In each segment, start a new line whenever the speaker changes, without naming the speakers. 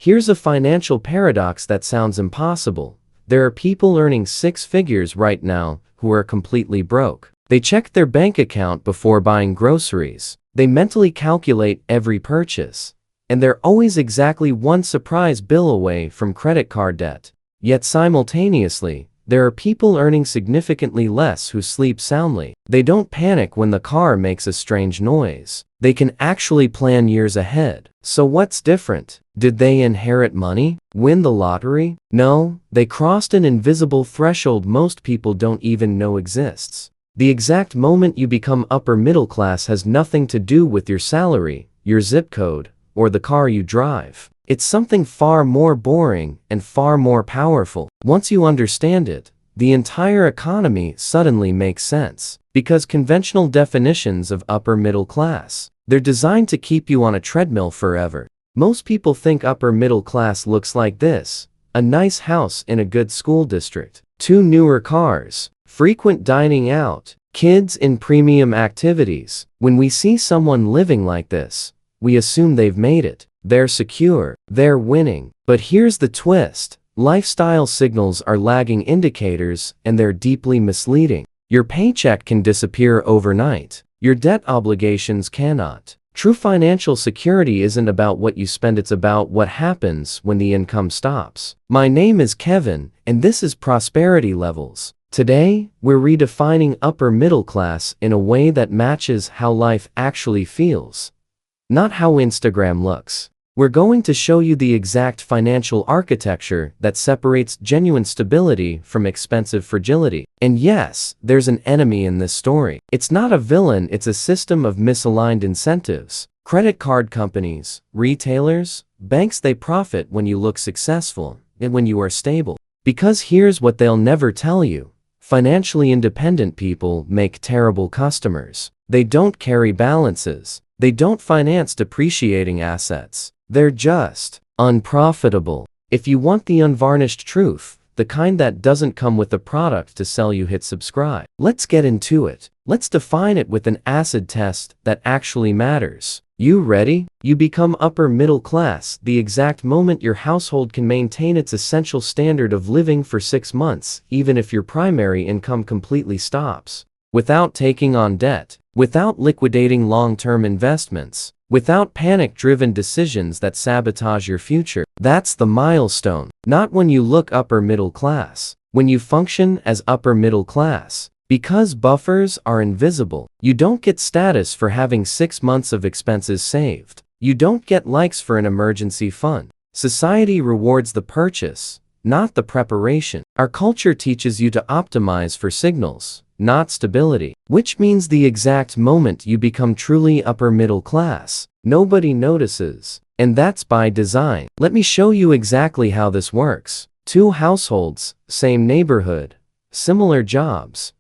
Here's a financial paradox that sounds impossible. There are people earning six figures right now who are completely broke. They check their bank account before buying groceries. They mentally calculate every purchase. And they're always exactly one surprise bill away from credit card debt. Yet simultaneously, there are people earning significantly less who sleep soundly. They don't panic when the car makes a strange noise. They can actually plan years ahead. So what's different? Did they inherit money? Win the lottery? No, they crossed an invisible threshold most people don't even know exists. The exact moment you become upper middle class has nothing to do with your salary, your zip code, or the car you drive. It's something far more boring and far more powerful. Once you understand it, the entire economy suddenly makes sense. Because conventional definitions of upper middle class, they're designed to keep you on a treadmill forever. Most people think upper middle class looks like this: a nice house in a good school district, 2 newer cars, frequent dining out, kids in premium activities. When we see someone living like this, we assume they've made it. They're secure, they're winning. But here's the twist. Lifestyle signals are lagging indicators, and they're deeply misleading. Your paycheck can disappear overnight. Your debt obligations cannot. True financial security isn't about what you spend, it's about what happens when the income stops. My name is Kevin, and this is Prosperity Levels. Today, we're redefining upper middle class in a way that matches how life actually feels, not how Instagram looks. We're going to show you the exact financial architecture that separates genuine stability from expensive fragility. And yes, there's an enemy in this story. It's not a villain, it's a system of misaligned incentives. Credit card companies, retailers, banks, they profit when you look successful and when you are stable. Because here's what they'll never tell you. Financially independent people make terrible customers. They don't carry balances. They don't finance depreciating assets. They're just unprofitable. If you want the unvarnished truth, the kind that doesn't come with a product to sell you, hit subscribe. Let's get into it. Let's define it with an acid test that actually matters. You ready? You become upper middle class the exact moment your household can maintain its essential standard of living for 6 months, even if your primary income completely stops. Without taking on debt, without liquidating long-term investments, without panic-driven decisions that sabotage your future. That's the milestone. Not when you look upper middle class, when you function as upper middle class. Because buffers are invisible. You don't get status for having 6 months of expenses saved. You don't get likes for an emergency fund. Society rewards the purchase, not the preparation. Our culture teaches you to optimize for signals, not stability. Which means the exact moment you become truly upper middle class, nobody notices. And that's by design. Let me show you exactly how this works. 2 households, same neighborhood, similar jobs,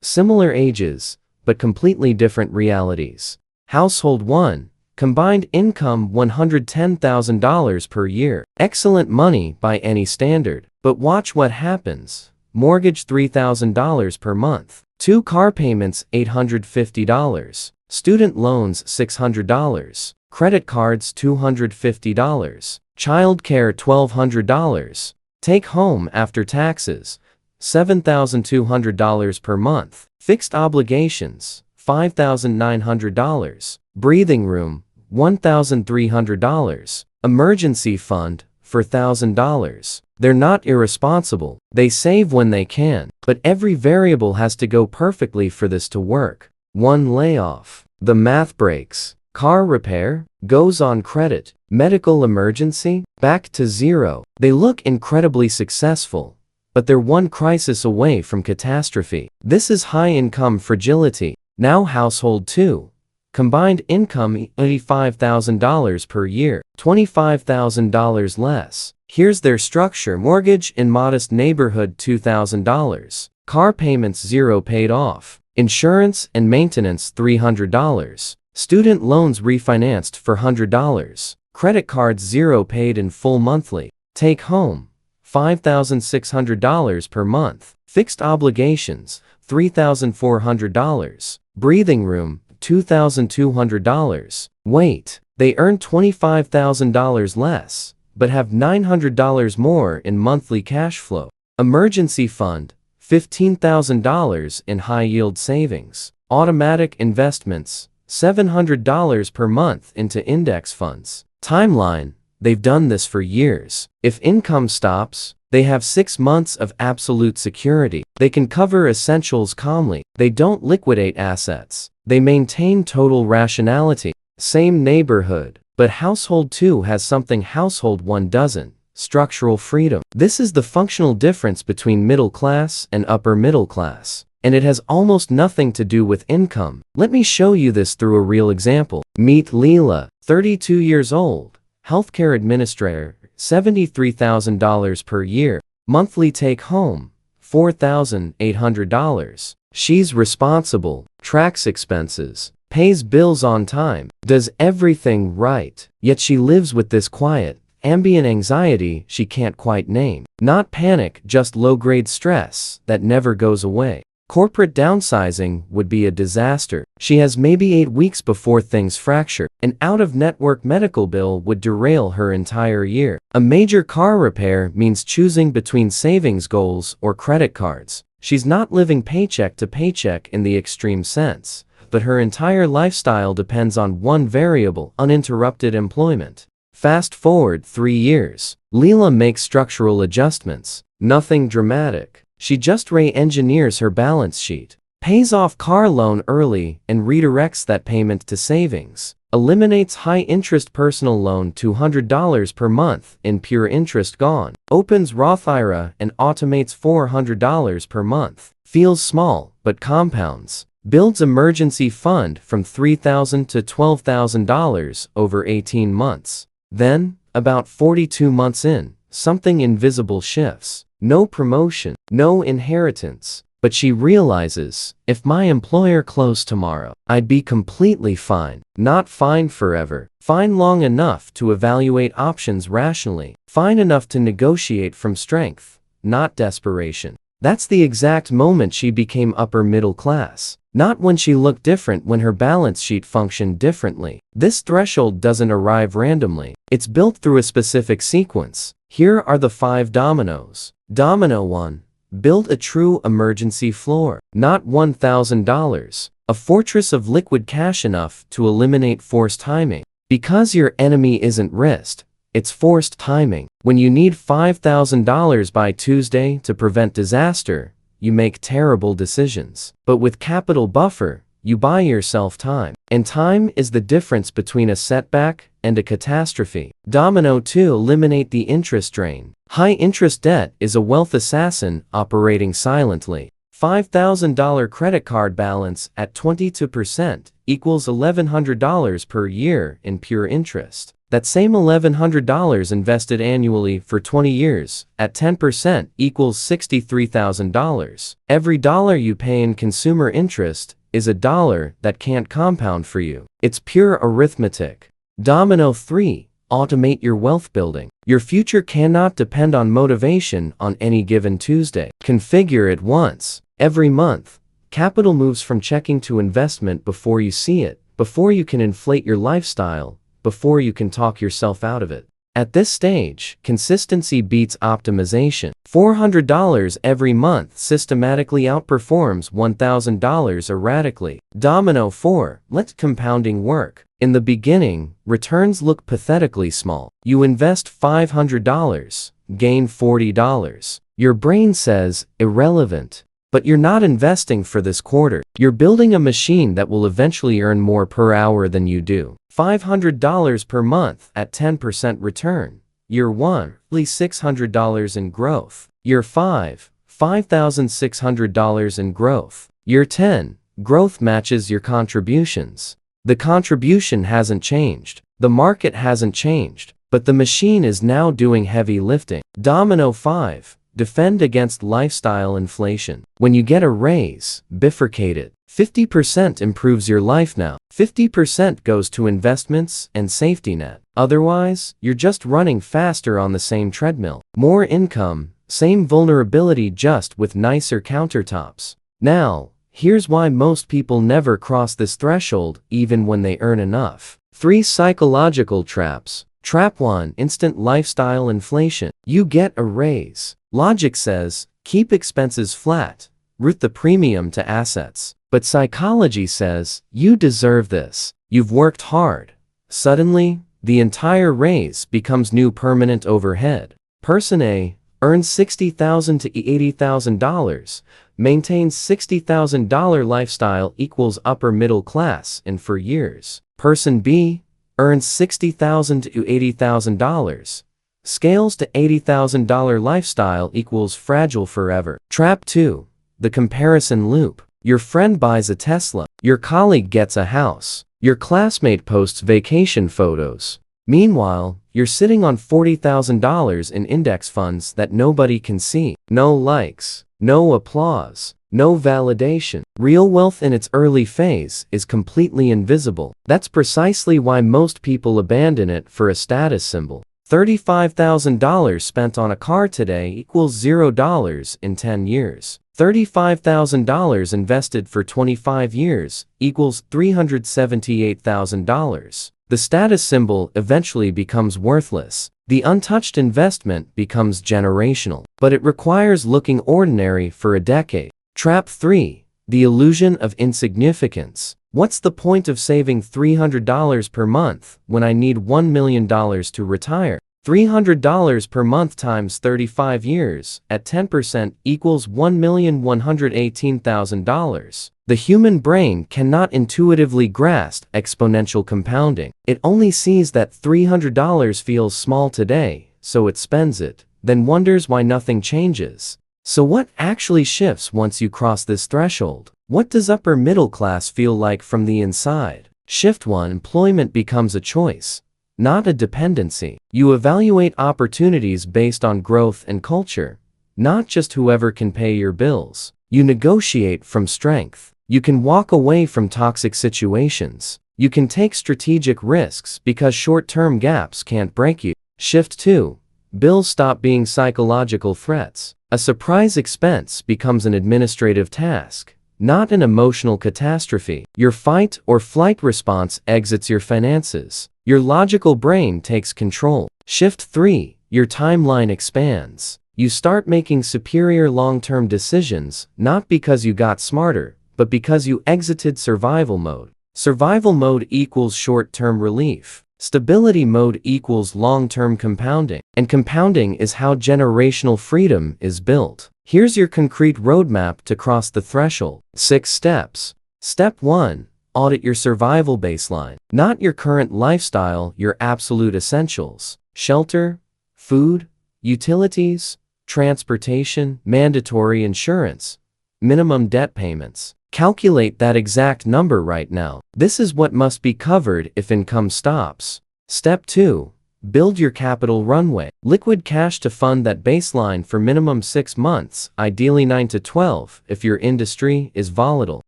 similar ages, but completely different realities. Household 1, combined income $110,000 per year. Excellent money by any standard. But watch what happens. Mortgage $3,000 per month. 2 car payments $850. Student loans $600. Credit cards $250. Childcare $1,200. Take home after taxes $7,200 per month. Fixed obligations $5,900. Breathing room $1,300. Emergency fund $4,000. They're not irresponsible. They save when they can. But every variable has to go perfectly for this to work. 1 layoff. The math breaks. Car repair goes on credit. Medical emergency back to zero. They look incredibly successful, but they're one crisis away from catastrophe. This is high-income fragility. Now household 2. Combined income $85,000 per year, $25,000 less. Here's their structure. Mortgage in modest neighborhood $2,000. Car payments 0 paid off. Insurance and maintenance $300. Student loans refinanced for $100. Credit cards 0 paid in full monthly. Take home $5,600 per month. Fixed obligations $3,400. Breathing room $2,200. Wait, they earn $25,000 less, but have $900 more in monthly cash flow. Emergency fund, $15,000 in high-yield savings. Automatic investments, $700 per month into index funds. Timeline, they've done this for years. If income stops, they have 6 months of absolute security. They can cover essentials calmly. They don't liquidate assets. They maintain total rationality. Same neighborhood, but household 2 has something household 1 doesn't: structural freedom. This is the functional difference between middle class and upper middle class, and it has almost nothing to do with income. Let me show you this through a real example. Meet Leila, 32 years old, healthcare administrator, $73,000 per year, monthly take-home, $4,800. She's responsible, tracks expenses, pays bills on time, does everything right, yet she lives with this quiet, ambient anxiety she can't quite name. Not panic, just low-grade stress that never goes away. Corporate downsizing would be a disaster. She has maybe 8 weeks before things fracture. An out-of-network medical bill would derail her entire year. A major car repair means choosing between savings goals or credit cards. She's not living paycheck to paycheck in the extreme sense, but her entire lifestyle depends on one variable: uninterrupted employment. Fast forward 3 years. Leila makes structural adjustments. Nothing dramatic. She just re-engineers her balance sheet, pays off car loan early and redirects that payment to savings, eliminates high-interest personal loan, $200 per month in pure interest gone, opens Roth IRA and automates $400 per month, feels small but compounds, builds emergency fund from $3,000 to $12,000 over 18 months. Then, about 42 months in, something invisible shifts. No promotion, no inheritance, but she realizes, if my employer closed tomorrow, I'd be completely fine. Not fine forever, fine long enough to evaluate options rationally, fine enough to negotiate from strength, not desperation. That's the exact moment she became upper middle class. Not when she looked different, when her balance sheet functioned differently. This threshold doesn't arrive randomly. It's built through a specific sequence. Here are the 5 dominoes. Domino 1. Build a true emergency floor. Not $1,000. A fortress of liquid cash enough to eliminate forced timing. Because your enemy isn't risk, it's forced timing. When you need $5,000 by Tuesday to prevent disaster, you make terrible decisions. But with capital buffer, you buy yourself time. And time is the difference between a setback and a catastrophe. Domino 2. Eliminate the interest drain. High-interest debt is a wealth assassin operating silently. $5,000 credit card balance at 22% equals $1,100 per year in pure interest. That same $1,100 invested annually for 20 years at 10% equals $63,000. Every dollar you pay in consumer interest is a dollar that can't compound for you. It's pure arithmetic. Domino 3. Automate your wealth building. Your future cannot depend on motivation on any given Tuesday. Configure it once. Every month, capital moves from checking to investment before you see it, before you can inflate your lifestyle, before you can talk yourself out of it. At this stage, consistency beats optimization. $400 every month systematically outperforms $1,000 erratically. Domino 4. Let compounding work. In the beginning, returns look pathetically small. You invest $500, gain $40. Your brain says, irrelevant. But you're not investing for this quarter. You're building a machine that will eventually earn more per hour than you do. $500 per month at 10% return. Year 1, $600 in growth. Year 5, $5,600 in growth. Year 10, growth matches your contributions. The contribution hasn't changed. The market hasn't changed. But the machine is now doing heavy lifting. Domino 5. Defend against lifestyle inflation. When you get a raise, bifurcate it. 50% improves your life now. 50% goes to investments and safety net. Otherwise, you're just running faster on the same treadmill. More income, same vulnerability, just with nicer countertops. Now, here's why most people never cross this threshold even when they earn enough. 3 psychological traps. Trap 1. Instant lifestyle inflation. You get a raise. Logic says, keep expenses flat, route the premium to assets. But psychology says, you deserve this. You've worked hard. Suddenly, the entire raise becomes new permanent overhead. Person A earns $60,000 to $80,000, maintains $60,000 lifestyle equals upper middle class, and for years. Person B earns $60,000 to $80,000, scales to $80,000 lifestyle equals fragile forever. Trap 2. The comparison loop. Your friend buys a Tesla. Your colleague gets a house. Your classmate posts vacation photos. Meanwhile, you're sitting on $40,000 in index funds that nobody can see. No likes, no applause, no validation. Real wealth in its early phase is completely invisible. That's precisely why most people abandon it for a status symbol. $35,000 spent on a car today equals $0 in 10 years. $35,000 invested for 25 years equals $378,000. The status symbol eventually becomes worthless. The untouched investment becomes generational, but it requires looking ordinary for a decade. Trap 3. The illusion of insignificance. What's the point of saving $300 per month when I need $1 million to retire? $300 per month times 35 years at 10% equals $1,118,000. The human brain cannot intuitively grasp exponential compounding. It only sees that $300 feels small today, so it spends it, then wonders why nothing changes. So what actually shifts once you cross this threshold? What does upper middle class feel like from the inside? Shift 1. Employment becomes a choice, not a dependency. You evaluate opportunities based on growth and culture, not just whoever can pay your bills. You negotiate from strength. You can walk away from toxic situations. You can take strategic risks because short-term gaps can't break you. Shift 2. Bills stop being psychological threats. A surprise expense becomes an administrative task, not an emotional catastrophe. Your fight or flight response exits your finances. Your logical brain takes control. Shift 3. Your timeline expands. You start making superior long-term decisions, not because you got smarter, but because you exited survival mode. Survival mode equals short-term relief. Stability mode equals long-term compounding. And compounding is how generational freedom is built. Here's your concrete roadmap to cross the threshold. 6 steps. Step 1. Audit your survival baseline. Not your current lifestyle, your absolute essentials. Shelter, food, utilities, transportation, mandatory insurance, minimum debt payments. Calculate that exact number right now. This is what must be covered if income stops. Step 2. Build your capital runway. Liquid cash to fund that baseline for minimum 6 months, ideally 9 to 12 if your industry is volatile.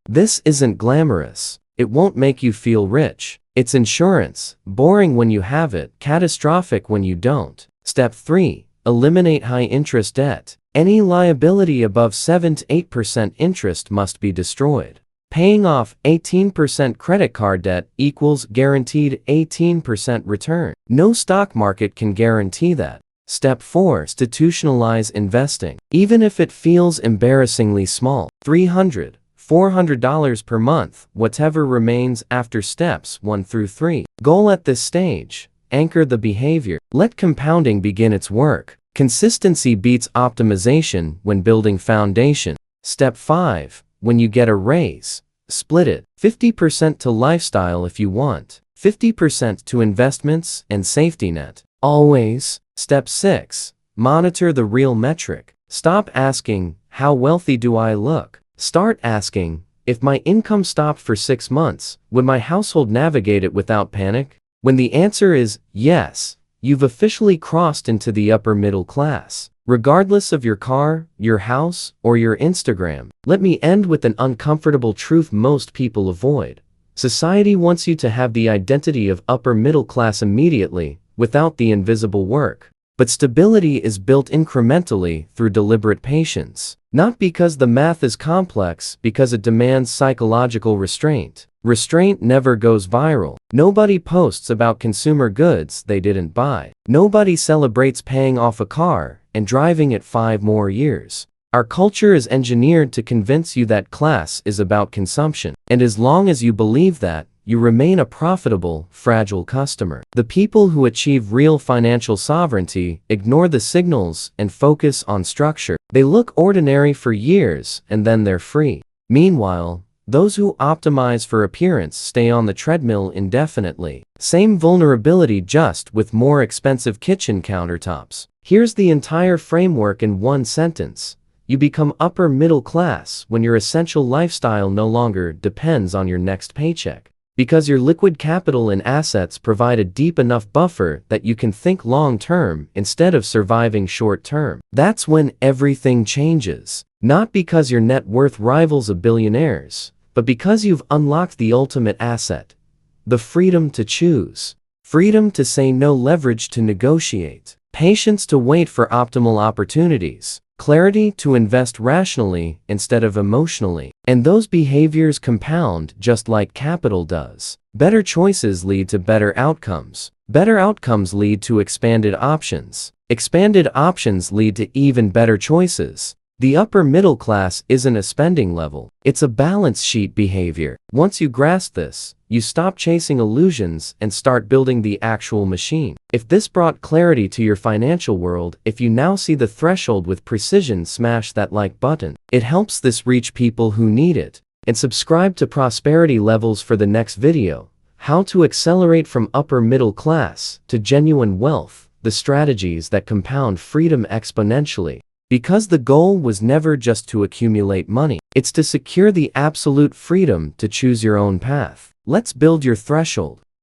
This isn't glamorous. It won't make you feel rich. It's insurance, boring when you have it, catastrophic when you don't. Step 3. Eliminate high-interest debt. Any liability above 7 to 8% interest must be destroyed. Paying off 18% credit card debt equals guaranteed 18% return. No stock market can guarantee that. Step 4. Institutionalize investing. Even if it feels embarrassingly small, $300, $400 per month, whatever remains after steps 1 through 3. Goal at this stage. Anchor the behavior. Let compounding begin its work. Consistency beats optimization when building foundation. Step 5. When you get a raise, split it. 50% to lifestyle if you want, 50% to investments and safety net. Always. Step 6. Monitor the real metric. Stop asking, how wealthy do I look? Start asking, if my income stopped for 6 months, would my household navigate it without panic? When the answer is yes, you've officially crossed into the upper middle class. Regardless of your car, your house, or your Instagram. Let me end with an uncomfortable truth most people avoid. Society wants you to have the identity of upper middle class immediately, without the invisible work. But stability is built incrementally through deliberate patience. Not because the math is complex, because it demands psychological restraint. Restraint never goes viral. Nobody posts about consumer goods they didn't buy. Nobody celebrates paying off a car and driving it 5 more years. Our culture is engineered to convince you that class is about consumption. And as long as you believe that, you remain a profitable, fragile customer. The people who achieve real financial sovereignty ignore the signals and focus on structure. They look ordinary for years and then they're free. Meanwhile, those who optimize for appearance stay on the treadmill indefinitely. Same vulnerability, just with more expensive kitchen countertops. Here's the entire framework in one sentence. You become upper middle class when your essential lifestyle no longer depends on your next paycheck. Because your liquid capital and assets provide a deep enough buffer that you can think long-term instead of surviving short-term. That's when everything changes. Not because your net worth rivals a billionaire's, but because you've unlocked the ultimate asset. The freedom to choose. Freedom to say no, leverage to negotiate. Patience to wait for optimal opportunities. Clarity to invest rationally instead of emotionally. And those behaviors compound just like capital does. Better choices lead to better outcomes. Better outcomes lead to expanded options. Expanded options lead to even better choices. The upper middle class isn't a spending level. It's a balance sheet behavior. Once you grasp this, you stop chasing illusions and start building the actual machine. If this brought clarity to your financial world, if you now see the threshold with precision, smash that like button. It helps this reach people who need it. And subscribe to Prosperity Levels for the next video. How to accelerate from upper middle class to genuine wealth. The strategies that compound freedom exponentially. Because the goal was never just to accumulate money. It's to secure the absolute freedom to choose your own path. Let's build your threshold.